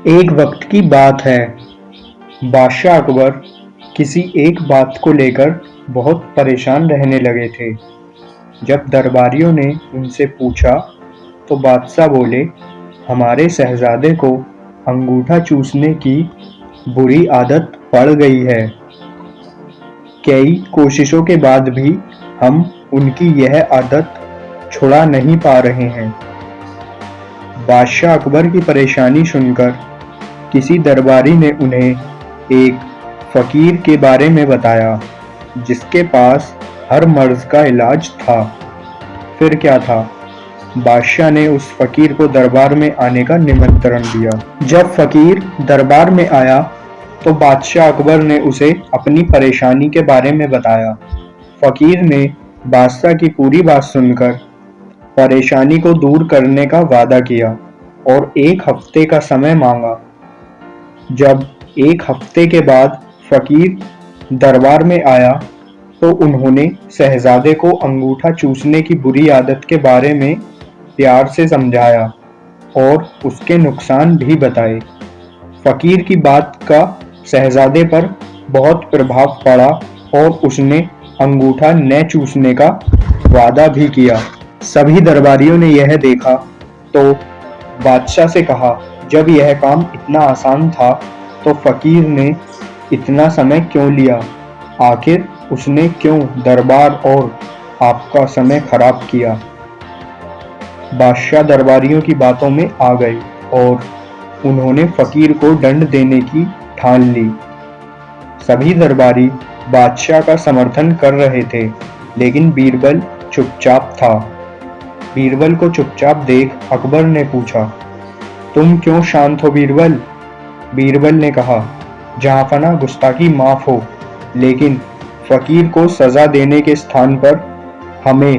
एक वक्त की बात है। बादशाह अकबर किसी एक बात को लेकर बहुत परेशान रहने लगे थे। जब दरबारियों ने उनसे पूछा तो बादशाह बोले, हमारे शहजादे को अंगूठा चूसने की बुरी आदत पड़ गई है। कई कोशिशों के बाद भी हम उनकी यह आदत छुड़ा नहीं पा रहे हैं। बादशाह अकबर की परेशानी सुनकर किसी दरबारी ने उन्हें एक फकीर के बारे में बताया, जिसके पास हर मर्ज का इलाज था। फिर क्या था? बादशाह ने उस फकीर को दरबार में आने का निमंत्रण दिया। जब फकीर दरबार में आया तो बादशाह अकबर ने उसे अपनी परेशानी के बारे में बताया। फकीर ने बादशाह की पूरी बात सुनकर परेशानी को दूर करने का वादा किया और 1 हफ्ते का समय मांगा। जब 1 हफ्ते के बाद फकीर दरबार में आया तो उन्होंने शहजादे को अंगूठा चूसने की बुरी आदत के बारे में प्यार से समझाया और उसके नुकसान भी बताए। फकीर की बात का शहजादे पर बहुत प्रभाव पड़ा और उसने अंगूठा न चूसने का वादा भी किया। सभी दरबारियों ने यह देखा तो बादशाह से कहा, जब यह काम इतना आसान था तो फकीर ने इतना समय क्यों लिया? आखिर उसने क्यों दरबार और आपका समय खराब किया? बादशाह दरबारियों की बातों में आ गए और उन्होंने फकीर को दंड देने की ठान ली। सभी दरबारी बादशाह का समर्थन कर रहे थे, लेकिन बीरबल चुपचाप था। बीरबल को चुपचाप देख अकबर ने पूछा, तुम क्यों शांत हो बीरबल? बीरबल ने कहा, जहाँपनाह गुस्ताखी माफ हो, लेकिन फकीर को सजा देने के स्थान पर हमें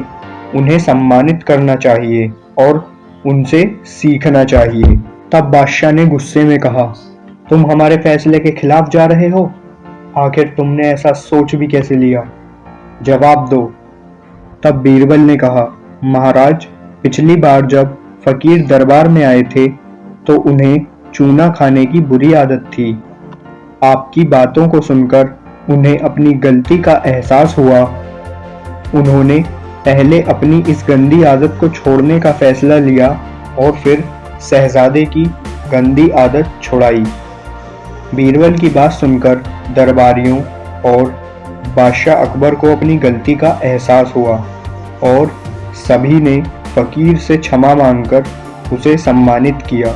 उन्हें सम्मानित करना चाहिए और उनसे सीखना चाहिए। तब बादशाह ने गुस्से में कहा, तुम हमारे फैसले के खिलाफ जा रहे हो? आखिर तुमने ऐसा सोच भी कैसे लिया? जवाब दो। तब बीरबल ने कहा, महाराज, पिछली बार जब फकीर दरबार में आए थे तो उन्हें चूना खाने की बुरी आदत थी। आपकी बातों को सुनकर उन्हें अपनी गलती का एहसास हुआ। उन्होंने पहले अपनी इस गंदी आदत को छोड़ने का फैसला लिया और फिर शहजादे की गंदी आदत छुड़ाई। बीरबल की बात सुनकर दरबारियों और बादशाह अकबर को अपनी गलती का एहसास हुआ और सभी ने फकीर से क्षमा मांगकर उसे सम्मानित किया।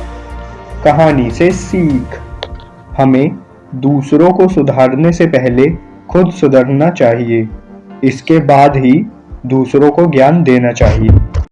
कहानी से सीख: हमें दूसरों को सुधारने से पहले खुद सुधरना चाहिए। इसके बाद ही दूसरों को ज्ञान देना चाहिए।